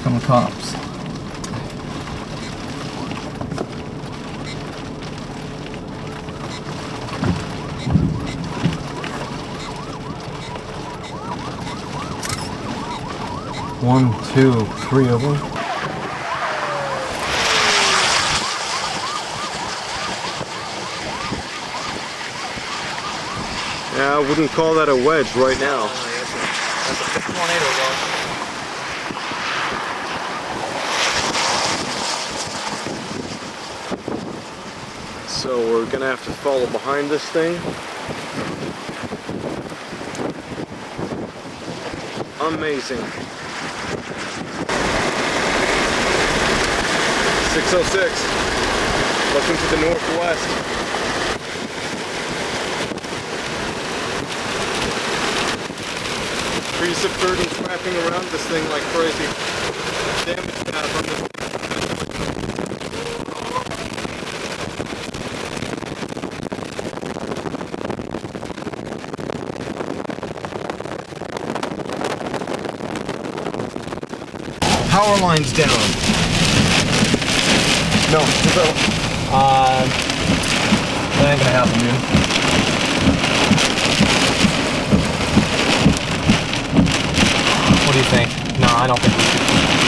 come the cops. One, two, three of them. Yeah, I wouldn't call that a wedge right now. That's a tornado though. So we're gonna have to follow behind this thing. Amazing. 606. Looking to the northwest. Trees have been wrapping around this thing like crazy. Damage tab on this. Power lines down. No, that ain't gonna happen, dude. What do you think? No, I don't think we should.